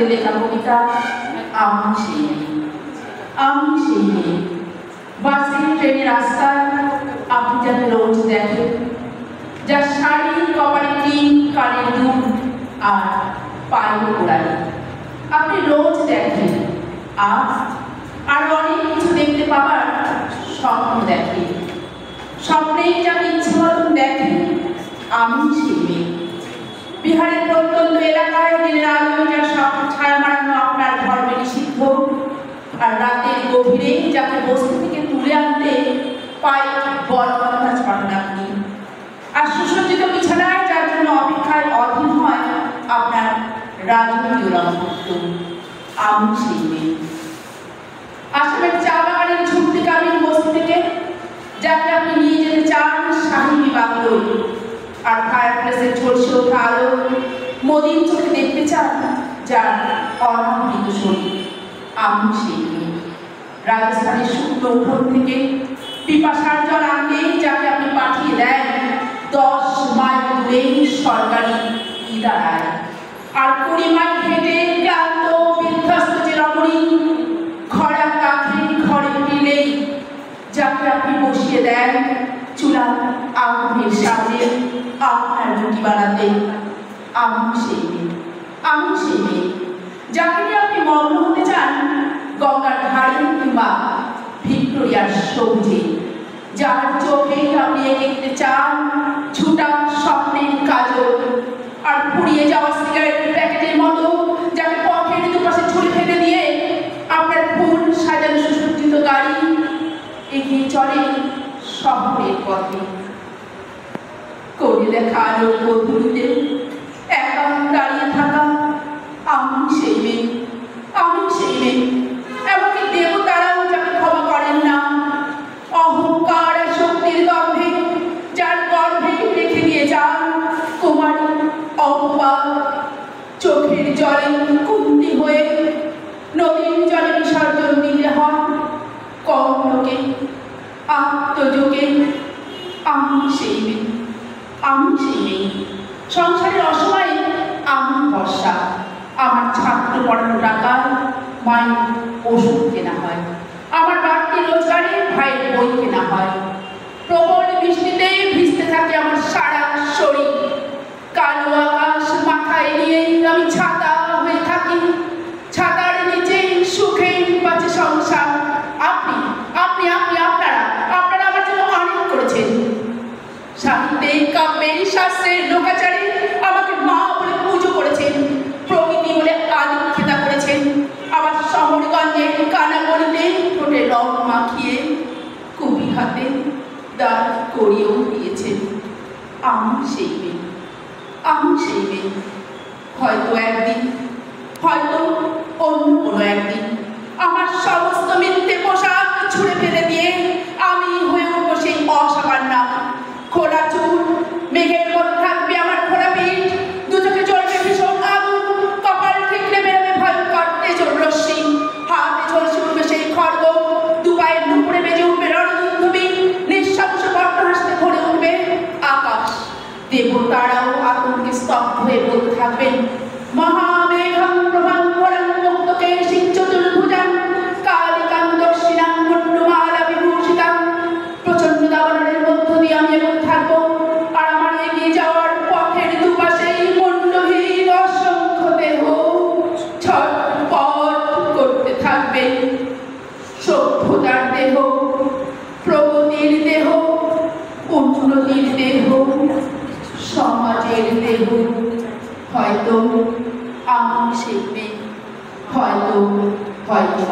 চন্দ্রের লেখা কবিতা আমি সেই মেয়ে। আমি সেই মেয়ে। বাসে ট্রেনের রাস্তায় আপনি যাকে রোজ দেখেন, যার শাড়ি কপালে টিন, কানের দুল আর পায়ে গোড়ালি আপনি রোজ দেখেন, আর অনেক কিছু দেখতে পাবার স্বপ্ন দেখেন। স্বপ্নেই যাকে ইচ্ছে মতন দেখেন, আমি সেই মেয়ে। বিহারের প্রত্যন্ত এলাকায় দিনের আলোয় যা সব ছায়া মারানো আপনার ধর্মে নিষিদ্ধ, আর রাতের গভীরে যাকে বস্তি থেকে তুলে আনতে পায়ে বলবন্ধা ছড়ান আপনি, আর সুসজ্জিত বিছানায় যার জন্য অপেক্ষায় অধীন হয় আপনার রাজকীয় রংপুত্র, আমি সেই মেয়ে। আসামের চা বাগানের ঝুঁকতে কাবিল বস্তি থেকে যাকে আপনি নিয়ে যেতে চান শাহিনী বাংলোয়, আর ফায়ার প্লেসের ঝলসে ওঠা আলো মদিন চোখে দেখতে চান যার অনাবৃত শরীর, আমি সেই মেয়ে। রাজস্থানের শুকনো উঠোন থেকে পিপাসার জল আনতে যাকে আপনি পাঠিয়ে দেন 10 মাইল দূরে সরকারি ইদারায়, আর 20 মাইল হেঁটে ক্লান্ত বিধ্বস্ত যে রমণী খরা কাঠে ঘরে ফিরলেই যাকে আপনি বসিয়ে দেন চুলার আগুনের সামনে আপনার রুটি বানাতে, আমি সেই মেয়ে। আমি সেই মেয়ে যাকে নিয়ে আপনি মগ্ন হতে চান গঙ্গার ধারে কিংবা ভিক্টোরিয়ার সবুজে, যার চোখে আপনি এঁকে দিতে চান ছুটা স্বপ্নের কাজল, আর পুড়িয়ে যাওয়া সিগারেটের প্যাকেটের মতো যাকে পথের দুপাশে ছুড়ে ফেলে দিয়ে আপনার ফুল সাজানো সুসজ্জিত গাড়ি এগিয়ে চলে শহরের পথে। করে লেখা আলোর গধূলিতে একা দাঁড়িয়ে থাকা, আমি সেই মেয়ে। আমি সেই মেয়ে। এমনকি দেবতারাও যাকে ক্ষমা করেন না, অহংকার আর শক্তির গর্ভে যার গর্ভে রেখে দিয়ে যান কুমারী অপবাদ, চোখের জলে কুন্তি হয়ে নদীর জলে বিসর্জন দিতে হয় কর্ণকে আত্মযোগে, আমি সেই মেয়ে। আমি সেই মেয়ে। সংসারের অসময়ে আমি ভরসা, আমার ছাত্র পড়ানো টাকায় মায়ের ওষুধ কেনা হয়, আমার বাড়তি রোজগারে ভাইয়ের বই কেনা হয়। প্রবল বৃষ্টিতে ভিজতে থাকে আমার সারা শরীর, কালো আকাশ মাথায় নিয়ে আমি ছাতা হয়ে থাকি, ছাতার নিচে সুখে বাঁচে সংসার। আপনি আপনি আপনি আপনারা আপনারা আমার জন্য অনেক করেছেন। সাহিত্যে কাব্যে শাস্ত্রে লোকাচারে আমাকে মা বলে পুজো করেছেন, প্রকৃতি বলে আদিক্ষেতা করেছেন। আবার শহরগঞ্জের কানাগড়িতে ঠোঁটে রং মাখিয়ে কবি হাতে দাঁড় করিয়েও দিয়েছেন, আমি সেই মেয়ে। আমি সেই মেয়ে। হয়তো একদিন, হয়তো অন্য কোনো একদিন আমার সমস্ত মিথ্যে পোশাক ছুঁড়ে ফেলে দিয়ে আমি হয়ে উঠবো সেই অসামান্যা। খোলা চুল, মেঘের মতো থাকবে আমার খোলা পিঠ, দু চোখে জ্বলবে ভীষণ আগুন, কপাল ঠিকলে বেরোবে ভয়ঙ্কর তেজর রশ্মি, হাতে ঝলসে উঠবে সেই খড়গ, দু পায়ের নুপুরে বেজে উঠবে রণদুন্ধুবি, নিঃশংস বড্ড হাসতে ভরে উঠবে আকাশ। দেবতারাও আতঙ্কে স্তব্ধ হয়ে বলতে থাকবেন, মহামেঘং প্রভাং বরং মুক্তকেশী চতুর্ভুজাং কালিকাং দক্ষিণাং মুন্ডমালা বিভূষিতাং। প্রচন্ড দাবানলের মধ্য দিয়ে আমি এগোতে থাকবো, আর আমার এগিয়ে যাওয়ার পথের দুপাশেই মুন্ডহীন অসংখ্য দেহ ছটপট করতে থাকবে। সভ্যতার দেহ, প্রগতির দেহ, উন্নতির দেহ, সমাজের দেহ। হয়তো আমি সেই মেয়ে, হয়তো হয়তো